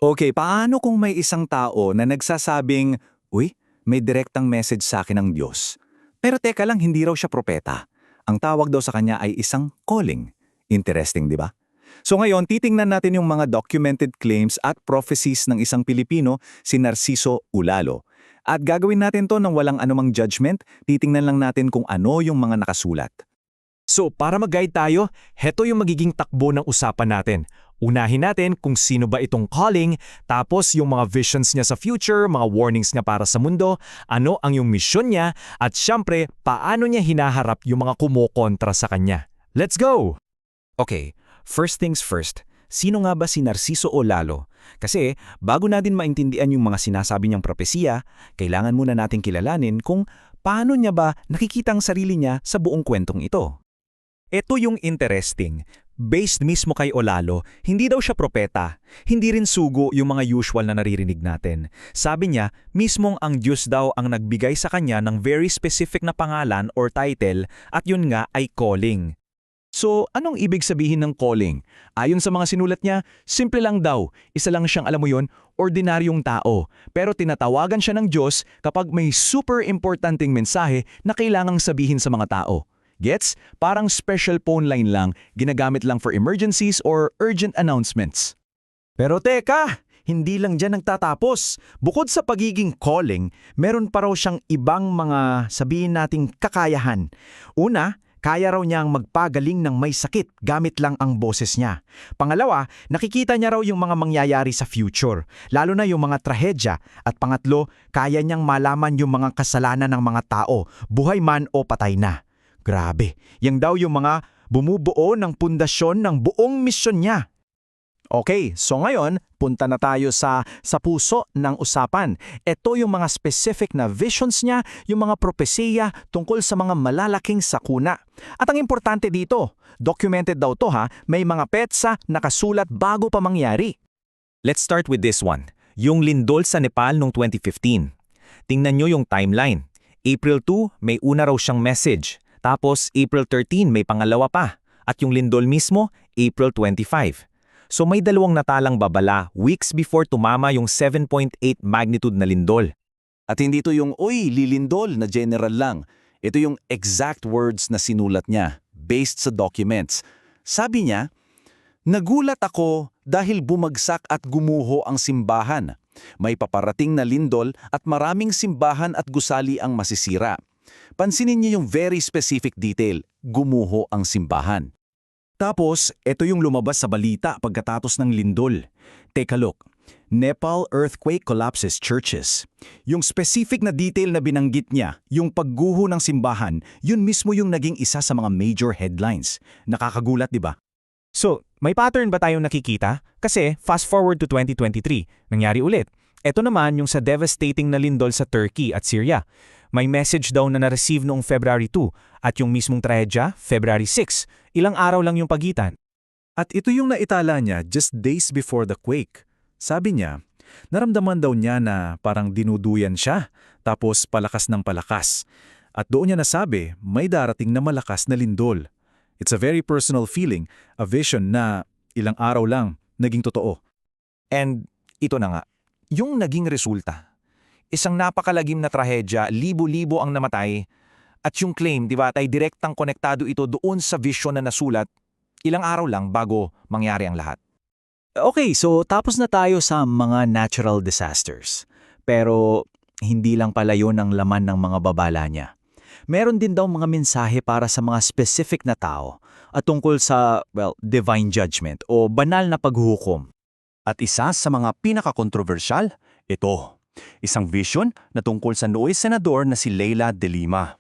Okay, paano kung may isang tao na nagsasabing, "Uy, may direktang message sa akin ng Diyos." Pero teka lang, hindi raw siya propeta. Ang tawag daw sa kanya ay isang calling. Interesting, di ba? So ngayon, titingnan natin yung mga documented claims at prophecies ng isang Pilipino, si Narciso Ulalo. At gagawin natin to ng walang anumang judgment, titingnan lang natin kung ano yung mga nakasulat. So para mag-guide tayo, heto yung magiging takbo ng usapan natin. Unahin natin kung sino ba itong calling, tapos yung mga visions niya sa future, mga warnings niya para sa mundo, ano ang yung mission niya, at syempre, paano niya hinaharap yung mga kumokontra sa kanya. Let's go! Okay, first things first. Sino nga ba si Narciso Olalo? Kasi bago natin maintindihan yung mga sinasabi niyang propesiya, kailangan muna natin kilalanin kung paano niya ba nakikita ang sarili niya sa buong kwentong ito. Ito yung interesting. Based mismo kay Olalo, hindi daw siya propeta. Hindi rin sugo yung mga usual na naririnig natin. Sabi niya, mismong ang Diyos daw ang nagbigay sa kanya ng very specific na pangalan or title at yun nga ay calling. So, anong ibig sabihin ng calling? Ayon sa mga sinulat niya, simple lang daw. Isa lang siyang, alam mo yun, ordinaryong tao. Pero tinatawagan siya ng Diyos kapag may super importanteng mensahe na kailangang sabihin sa mga tao. Gets? Parang special phone line lang, ginagamit lang for emergencies or urgent announcements. Pero teka, hindi lang dyan nagtatapos. Bukod sa pagiging calling, meron pa raw siyang ibang mga sabihin nating kakayahan. Una, kaya raw niyang magpagaling ng may sakit gamit lang ang boses niya. Pangalawa, nakikita niya raw yung mga mangyayari sa future, lalo na yung mga trahedya. At pangatlo, kaya niyang malaman yung mga kasalanan ng mga tao, buhay man o patay na. Grabe, yang daw yung mga bumubuo ng pundasyon ng buong misyon niya. Okay, so ngayon, punta na tayo sa puso ng usapan. Ito yung mga specific na visions niya, yung mga propesiya tungkol sa mga malalaking sakuna. At ang importante dito, documented daw to ha, may mga petsa nakasulat bago pa mangyari. Let's start with this one, yung lindol sa Nepal noong 2015. Tingnan nyo yung timeline. April 2, may una raw siyang message. Tapos April 13 may pangalawa pa. At yung lindol mismo, April 25. So may dalawang natalang babala weeks before tumama yung 7.8 magnitude na lindol. At hindi ito yung, "Uy, lilindol" na general lang. Ito yung exact words na sinulat niya, based sa documents. Sabi niya, "Nagulat ako dahil bumagsak at gumuho ang simbahan. May paparating na lindol at maraming simbahan at gusali ang masisira." Pansinin niyo yung very specific detail, gumuho ang simbahan. Tapos, ito yung lumabas sa balita pagkatapos ng lindol. Take a look. Nepal earthquake collapses churches. Yung specific na detail na binanggit niya, yung pagguho ng simbahan, yun mismo yung naging isa sa mga major headlines. Nakakagulat, di ba? So, may pattern ba tayong nakikita? Kasi fast forward to 2023, nangyari ulit. Ito naman yung sa devastating na lindol sa Turkey at Syria. May message daw na na-receive noong February 2 at yung mismong trahedya, February 6. Ilang araw lang yung pagitan. At ito yung naitala niya just days before the quake. Sabi niya, naramdaman daw niya na parang dinuduyan siya, tapos palakas ng palakas. At doon niya nasabi, may darating na malakas na lindol. It's a very personal feeling, a vision na ilang araw lang naging totoo. And ito na nga, yung naging resulta. Isang napakalagim na trahedya, libo-libo ang namatay, at yung claim, di ba, ay direktang konektado ito doon sa vision na nasulat, ilang araw lang bago mangyari ang lahat. Okay, so tapos na tayo sa mga natural disasters. Pero hindi lang pala yun ang laman ng mga babala niya. Meron din daw mga mensahe para sa mga specific na tao at tungkol sa, divine judgment o banal na paghuhukom. At isa sa mga pinaka-kontrobersyal, ito. Isang vision na tungkol sa nooy senador na si Leila de Lima.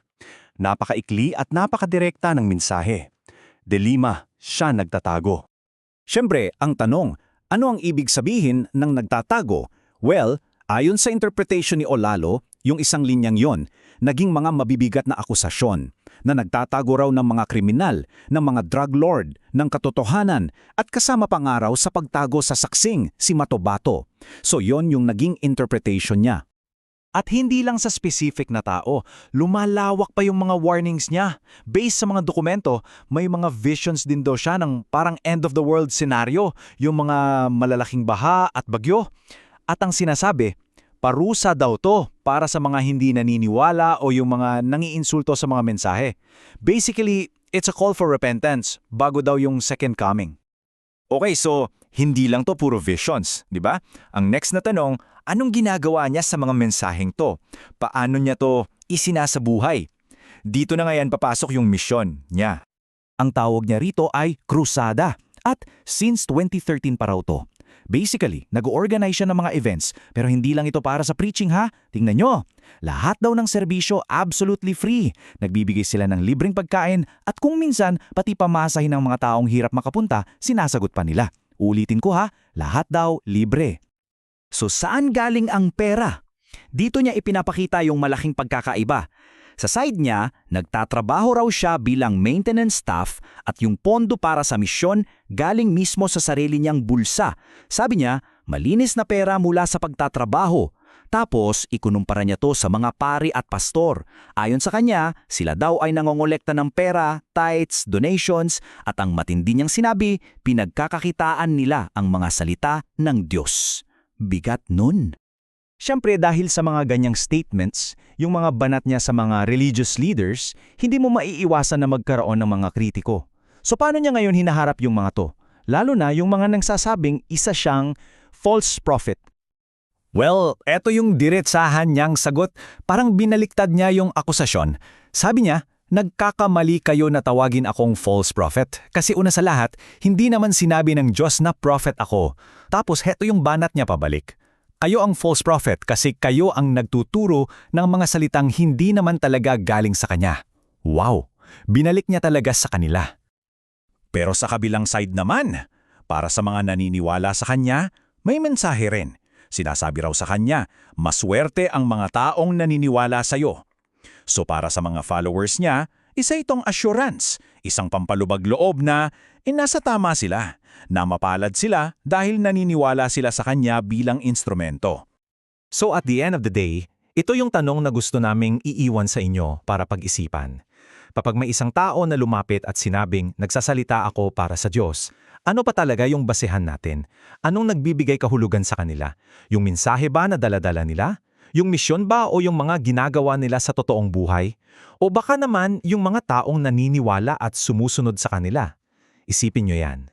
Napakaikli at napakadirekta ng mensahe. De Lima, siya nagtatago. Siyempre, ang tanong, ano ang ibig sabihin ng nagtatago? Well, ayon sa interpretation ni Olalo, yung isang linyang yon, naging mga mabibigat na akusasyon na nagtatago raw ng mga kriminal, ng mga drug lord, ng katotohanan at kasama pang araw sa pagtago sa saksing, si Matobato. So yon yung naging interpretation niya. At hindi lang sa specific na tao, lumalawak pa yung mga warnings niya. Based sa mga dokumento, may mga visions din daw siya ng parang end of the world scenario, yung mga malalaking baha at bagyo. At ang sinasabi, parusa daw to para sa mga hindi naniniwala o yung mga nangiinsulto sa mga mensahe. Basically, it's a call for repentance bago daw yung second coming. Okay, so hindi lang to puro visions, di ba? Ang next na tanong, anong ginagawa niya sa mga mensaheng to? Paano niya to isinasabuhay? Dito na ngayon papasok yung misyon niya. Ang tawag niya rito ay krusada at since 2013 pa raw to. Basically, nag-organize siya ng mga events pero hindi lang ito para sa preaching ha. Tingnan nyo, lahat daw ng serbisyo absolutely free. Nagbibigay sila ng libreng pagkain at kung minsan pati pamasahin ng mga taong hirap makapunta, sinasagot pa nila. Ulitin ko ha, lahat daw libre. So saan galing ang pera? Dito niya ipinapakita yung malaking pagkakaiba. Sa side niya, nagtatrabaho raw siya bilang maintenance staff at yung pondo para sa misyon galing mismo sa sarili niyang bulsa. Sabi niya, malinis na pera mula sa pagtatrabaho. Tapos, ikunumpara niya to sa mga pari at pastor. Ayon sa kanya, sila daw ay nangongolekta ng pera, tithes, donations, at ang matindi niyang sinabi, pinagkakakitaan nila ang mga salita ng Diyos. Bigat nun. Siyempre dahil sa mga ganyang statements, yung mga banat niya sa mga religious leaders, hindi mo maiiwasan na magkaroon ng mga kritiko. So paano niya ngayon hinaharap yung mga to? Lalo na yung mga nagsasabing isa siyang false prophet. Well, eto yung diretsahan niyang sagot. Parang binaliktad niya yung akusasyon. Sabi niya, nagkakamali kayo na tawagin akong false prophet. Kasi una sa lahat, hindi naman sinabi ng Diyos na prophet ako. Tapos heto yung banat niya pabalik. Kayo ang false prophet kasi kayo ang nagtuturo ng mga salitang hindi naman talaga galing sa kanya. Wow! Binalik niya talaga sa kanila. Pero sa kabilang side naman, para sa mga naniniwala sa kanya, may mensahe rin. Sinasabi raw sa kanya, maswerte ang mga taong naniniwala sa iyo. So para sa mga followers niya, isa itong assurance, isang pampalubag loob na nasa tama sila, na mapalad sila dahil naniniwala sila sa kanya bilang instrumento. So at the end of the day, ito yung tanong na gusto naming iiwan sa inyo para pag-isipan. Kapag may isang tao na lumapit at sinabing, nagsasalita ako para sa Diyos, ano pa talaga yung basehan natin? Anong nagbibigay kahulugan sa kanila? Yung mensahe ba na daladala nila? Yung misyon ba o yung mga ginagawa nila sa totoong buhay? O baka naman yung mga taong naniniwala at sumusunod sa kanila? Isipin nyo yan.